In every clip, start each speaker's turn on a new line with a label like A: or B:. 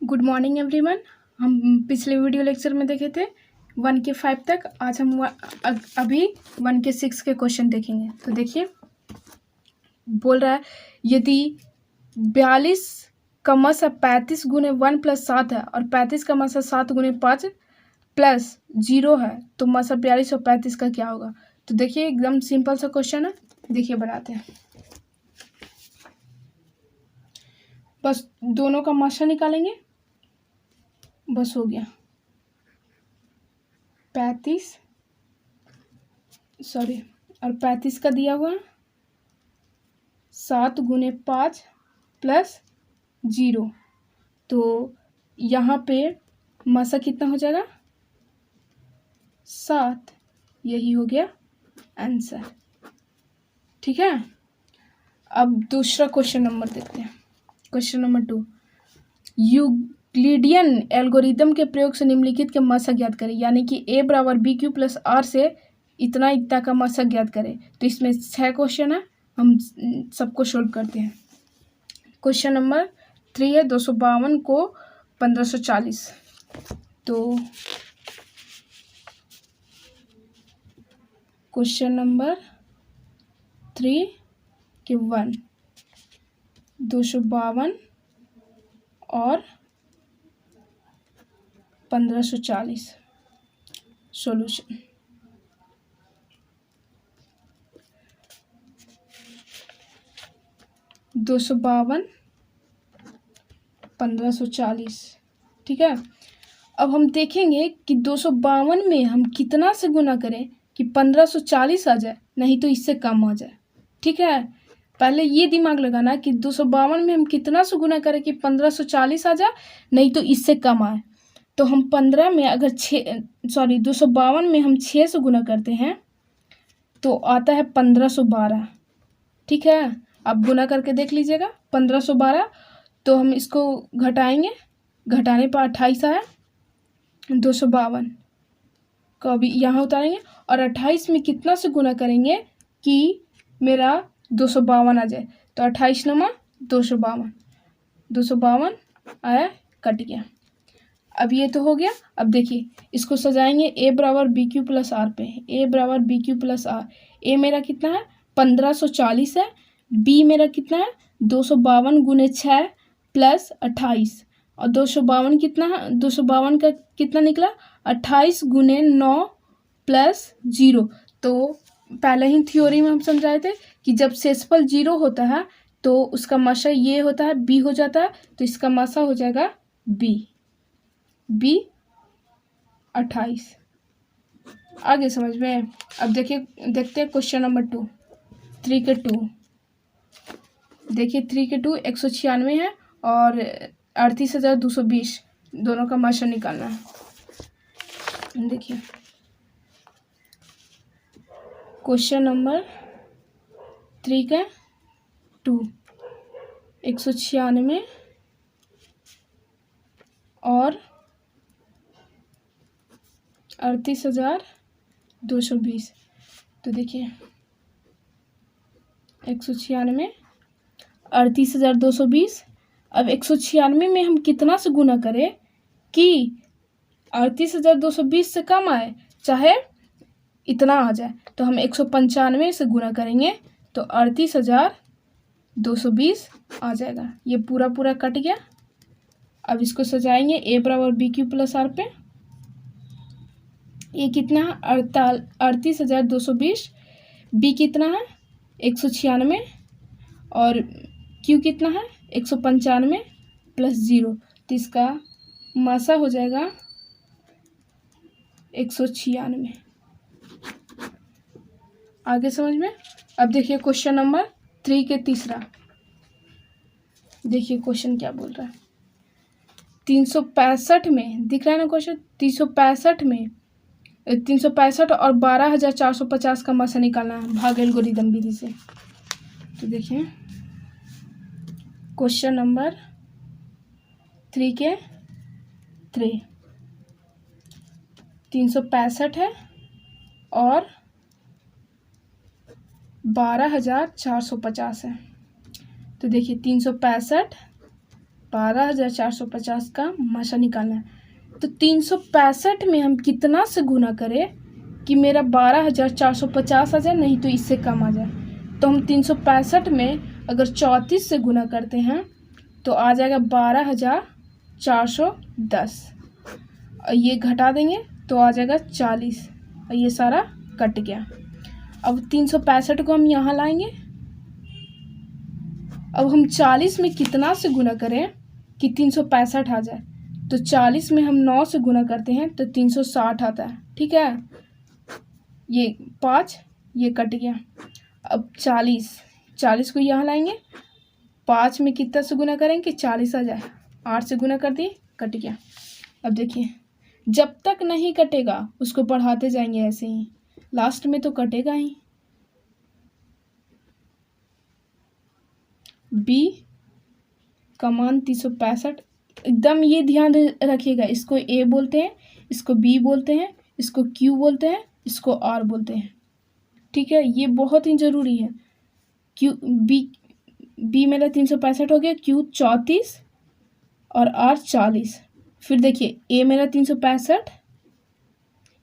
A: Good morning everyone. हम पिछले video lecture में देखे थे 1 के 5 तक। आज हम अभी 1 के 6 के क्वेश्चन देखेंगे। तो देखिए, बोल रहा है यदि 42 का मसा 35 गुने 1 + 7 है और 35 का मसा 7 गुने 5 + 0 है तो मसा 42 और 35 का क्या होगा। तो देखिए, एकदम सिंपल सा क्वेश्चन है। देखिए बनाते हैं। बस दोनों का मसा निकालेंगे, बस हो गया। 35 और 35 का दिया हुआ 7 गुने 5 + 0। तो यहाँ पे मसा कितना हो जाएगा 7। यही हो गया आंसर। ठीक है, अब दूसरा क्वेश्चन नंबर देखते हैं। क्वेश्चन नंबर 2, यूक्लिडियन एल्गोरिदम के प्रयोग से निम्नलिखित के मसा ज्ञात करें। यानी कि a = bq + r से इतना का मसा ज्ञात करें। तो इसमें 6 क्वेश्चन है, हम सबको सोल्व करते हैं। क्वेश्चन नंबर 3 है 252 को 1540। तो क्वेश्चन नंबर 3 के 1 252 और 1540 सॉल्यूशन। दो 1540। ठीक है, अब हम देखेंगे कि 252 में हम कितना से गुना करें कि 1540 आ जाए, नहीं तो इससे कम आ जाए। ठीक है, पहले ये दिमाग लगाना कि 252 में हम कितना से गुना करें कि 1540 आ जाए, नहीं तो इससे कम आए। तो हम 15 में अगर 252 में हम 6 से गुना करते हैं तो आता है 1512। ठीक है, आप गुना करके देख लीजिएगा 1512। तो हम इसको घटाएंगे, घटाने पर 28 आया। 252 को अभी यहाँ उतारेंगे और 28 में कितना से गुना करेंगे कि मेरा 252 आ जाए। तो 28 × 252 आया, कट गया। अब ये तो हो गया। अब देखिए, इसको सजाएंगे a = bq + r पे। a = bq + r। a मेरा कितना है 1540 है, b मेरा कितना है 252 गुने 6 + 28। और 252 कितना है, 252 का कितना निकला 28 गुने 9 + 0। तो पहले ही थ्योरी में हम समझाए थे कि जब शेषफल 0 होता है तो उसका मसा ये होता है b हो जाता है। तो इसका मसा हो जाएगा b 28। आगे समझ में। अब देखिए, देखते हैं क्वेश्चन नंबर 2 3 के 2। देखिए 3 के 2 196 है और 38,220 दोनों का मसा निकालना है। देखिए क्वेश्चन नंबर 3 के 2 196 और 38,220। तो देखिए 196 38,220। अब 196 में हम कितना से गुना करें कि 38,220 से कम आए, चाहे इतना आ जाए। तो हम 195 से गुना करेंगे तो 38,220 आ जाएगा। ये पूरा पूरा कट गया। अब इसको सजाएंगे a = bq + r पे। ये कितना है 38,220। b कितना है 196 और q कितना है 195 + 0। तो इसका मसा हो जाएगा 196। आगे समझ में। अब देखिए क्वेश्चन नंबर 3 के तीसरा। देखिए क्वेश्चन क्या बोल रहा है। 365 में दिख रहा है ना क्वेश्चन। 365 में 365 और 12,450 का मसा निकालना है भाग एल्गोरिदम विधि से। तो देखिए क्वेश्चन नंबर 3 के 3 365 है और 12,450 है। तो देखिए 365 12,450 का माशा निकालना है। तो 365 में हम कितना से गुना करें कि मेरा 12,450 आ जाए, नहीं तो इससे कम आ जाए। तो हम 365 में अगर 34 से गुना करते हैं तो आ जाएगा 12,410, और ये घटा देंगे तो आ जाएगा 40, और ये सारा कट गया। अब 365 को हम यहाँ लाएंगे। अब हम 40 में कितना से गुना करें कि 365 आ जाए, तो 40 में हम 9 से गुना करते हैं तो 360 आता है। ठीक है, ये 5 ये कट गया। अब 40 को यहाँ लाएंगे, 5 में कितना से गुना करेंगे कि 40 आ जाए, 8 से गुना कर दिए, कट गया। अब देखिए, जब तक नहीं कटेगा उसको बढ़ाते जाएंगे ऐसे ही, लास्ट में तो कटेगा ही। बी का मान 365, एकदम ये ध्यान रखिएगा, इसको ए बोलते हैं, इसको बी बोलते हैं, इसको क्यू बोलते हैं, इसको आर बोलते हैं। ठीक है, ये बहुत ही ज़रूरी है। क्यू बी मेरा 365 हो गया, क्यू 34 और आर 40। फिर देखिए, ए मेरा 365,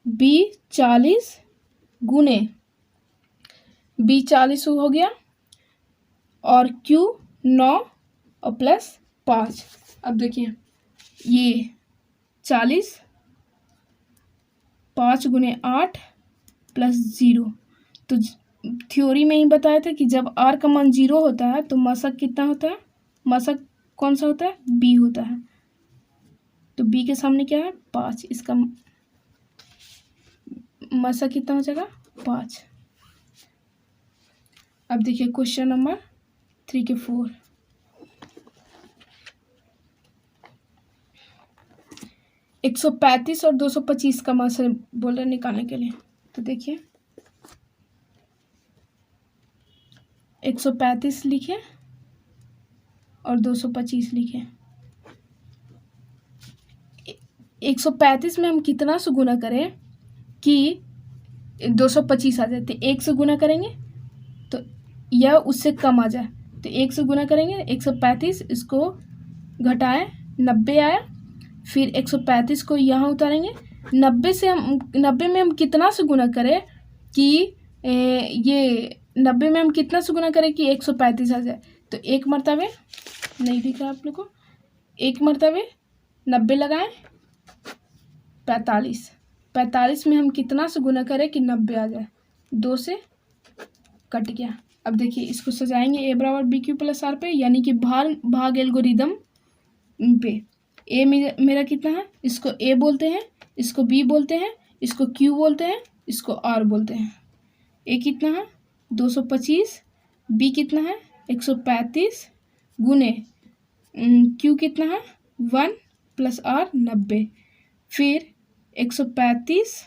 A: बी 40 गुने बी 40 हो गया, और क्यू 9 और प्लस 5। अब देखिए, ये 40, 5 गुने 8 प्लस 0। तो थ्योरी में ही बताया था कि जब आर का मान 0 होता है तो मशक कितना होता है, मशक कौन सा होता है, बी होता है। तो बी के सामने क्या है, 5, इसका मशक कितना हो जाएगा, 5। अब देखिए क्वेश्चन नंबर 3 के 4, 135 और 225 का मशक बोल रहे निकालने के लिए। तो देखिए, 135 लिखे और 225 लिखे। 135 में हम कितना से गुना करें कि 225 आ जाए, तो 1 से गुना करेंगे तो यह उससे कम आ जाए, तो 1 से गुना करेंगे। 135 इसको घटाएं, 90 आया। फिर 135 को यहाँ उतारेंगे, 90 में हम कितना से गुना करें कि ये 90 में हम कितना से गुना करें कि 135 आ जाए। तो एक मरतबे, नहीं दिख रहा आप लोग को, एक मरतबे 90 लगाएं, 45 में हम कितना से गुना करें कि 90 आ जाए, 2 से कट गया। अब देखिए, इसको सजाएंगे ए बराबर बी क्यू प्लस आर पे, यानी कि भाग एल्गोरिदम पे। ए मेरा कितना है, इसको ए बोलते हैं, इसको बी बोलते हैं, इसको क्यू बोलते हैं, इसको आर बोलते हैं। ए कितना है, 225, बी कितना है, 135 गुने क्यू कितना है, 1 प्लस आर 90। फिर 135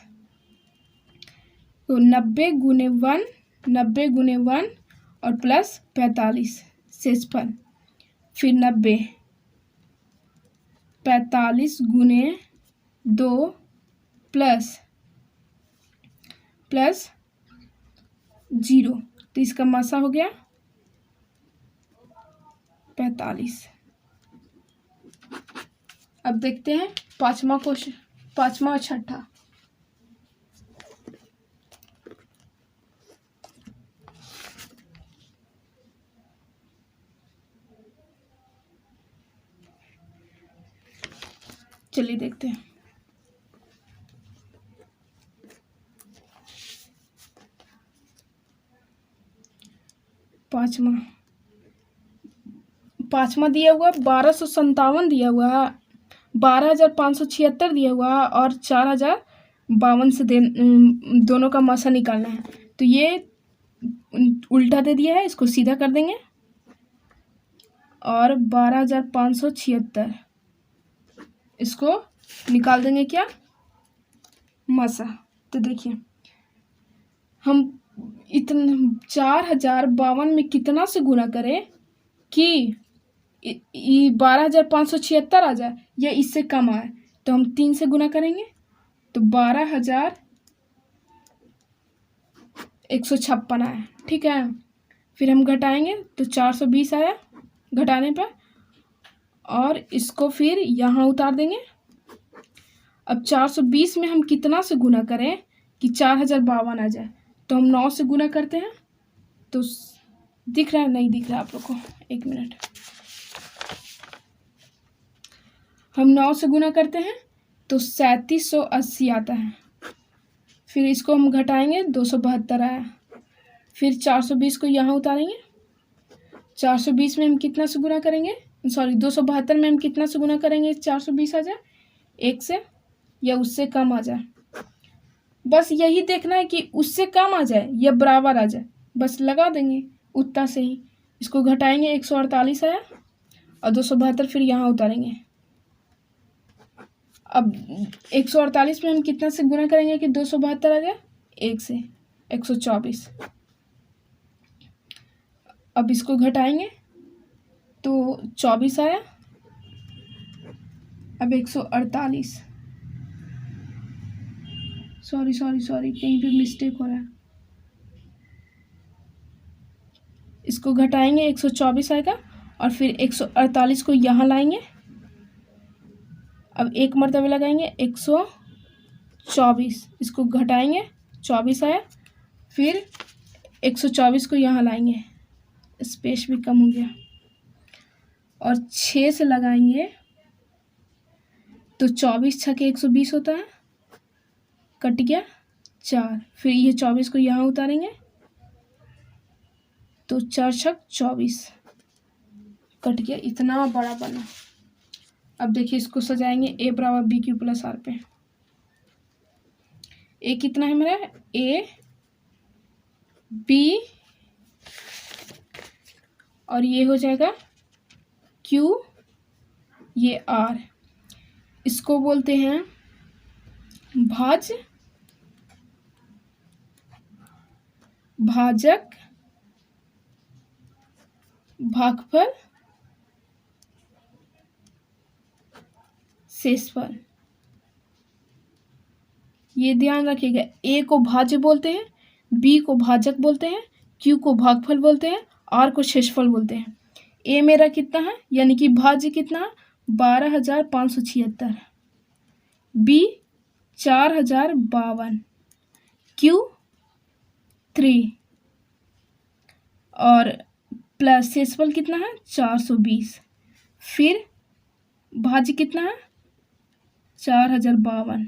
A: तो 90 गुने 1, 90 गुने 1 और प्लस 45 शेषफल। फिर 90, 45 गुने 2 प्लस 0, तो इसका मासा हो गया 45। अब देखते हैं पांचवा क्वेश्चन, पांचवा और छठा। चलिए देखते हैं। पांचवा दिया हुआ 1257 दिया हुआ, 12,576 दिया हुआ और 4,052 से दोनों का मासा निकालना है। तो ये उल्टा दे दिया है, इसको सीधा कर देंगे और 12,576 इसको निकाल देंगे क्या, मासा। तो देखिए, हम इतना 4,052 में कितना से गुना करें कि 12,576 आ जाए या इससे कम आए। तो हम 3 से गुना करेंगे तो 12,156 आया। ठीक है, फिर हम घटाएंगे तो 420 आया घटाने पर, और इसको फिर यहाँ उतार देंगे। अब 420 में हम कितना से गुना करें कि 4052 आ जाए, तो हम 9 से गुना करते हैं। तो दिख रहा है, नहीं दिख रहा है आप लोग को, एक मिनट। हम 9 से गुना करते हैं तो 3780 आता है। फिर इसको हम घटाएंगे, 272 आया। फिर 420 को यहाँ उतारेंगे। 420 में हम कितना से गुना करेंगे, सॉरी 272 में हम कितना से गुना करेंगे 420 आ जाए, 1 से या उससे कम आ जाए। बस यही देखना है कि उससे कम आ जाए या बराबर आ जाए, बस लगा देंगे उतना से ही। इसको घटाएंगे, 148 आया और 272 फिर यहाँ उतारेंगे। अब 148 में हम कितना से गुना करेंगे कि 272 आ जाए, 1 से 124। अब इसको घटाएंगे तो 24 आया। अब 148, सॉरी कहीं पे मिस्टेक हो रहा है। इसको घटाएंगे, 124 आएगा और फिर 148 को यहाँ लाएंगे। अब एक मरतबा लगाएंगे, 124, इसको घटाएंगे, 24 आया। फिर 124 को यहाँ लाएंगे, स्पेस भी कम हो गया, और 6 से लगाएंगे तो 24 छके 120 होता है, कट गया 4। फिर ये 24 को यहाँ उतारेंगे तो 4 छक 24, कट गया, इतना बड़ा बना। अब देखिए इसको सजाएंगे, ए बराबर बी क्यू प्लस आर पे। ए कितना है मेरा, ए बी और ये हो जाएगा क्यू, ये आर। इसको बोलते हैं भाजक, भागफल, शेषफल। ये ध्यान रखिएगा, ए को भाज्य बोलते हैं, बी को भाजक बोलते हैं, क्यू को भागफल बोलते हैं, आर को शेषफल बोलते हैं। ए मेरा कितना है, यानी कि भाज्य कितना है, 12576, बी 4052, क्यू 3 और प्लस शेषफल कितना है 420। फिर भाज्य कितना है 4052,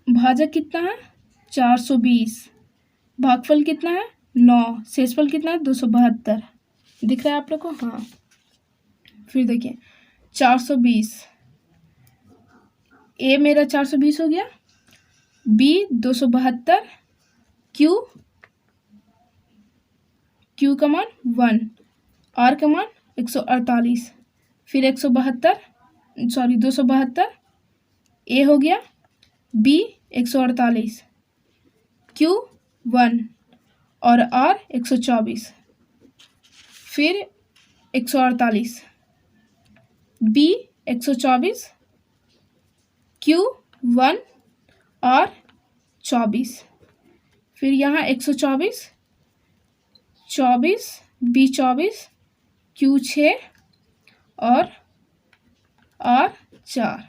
A: भाजक कितना है 420, भागफल कितना है 9, शेषफल कितना है 272। दिख रहा है आप लोग को, हाँ। फिर देखिए 420, ए मेरा 420 हो गया, बी 272, क्यू का मान 1, आर का मान 148, फिर 272, ए हो गया, बी 148, क्यू 1 और आर 124, फिर 148, बी 124, क्यू 1 और 24, फिर यहाँ 124, 24, बी 24, क्यू 6 और आर 4,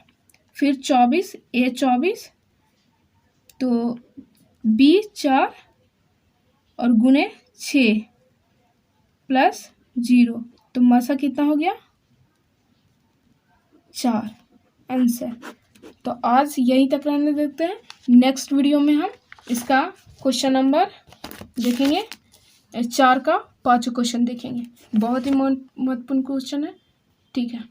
A: फिर 24, ए 24, तो बी 4 और गुने 6 प्लस 0, तो मसा कितना हो गया 4, आंसर। तो आज यहीं तक रहने देते हैं। नेक्स्ट वीडियो में हम इसका क्वेश्चन नंबर देखेंगे, 4 का 5 क्वेश्चन देखेंगे। बहुत ही महत्वपूर्ण क्वेश्चन है, ठीक है।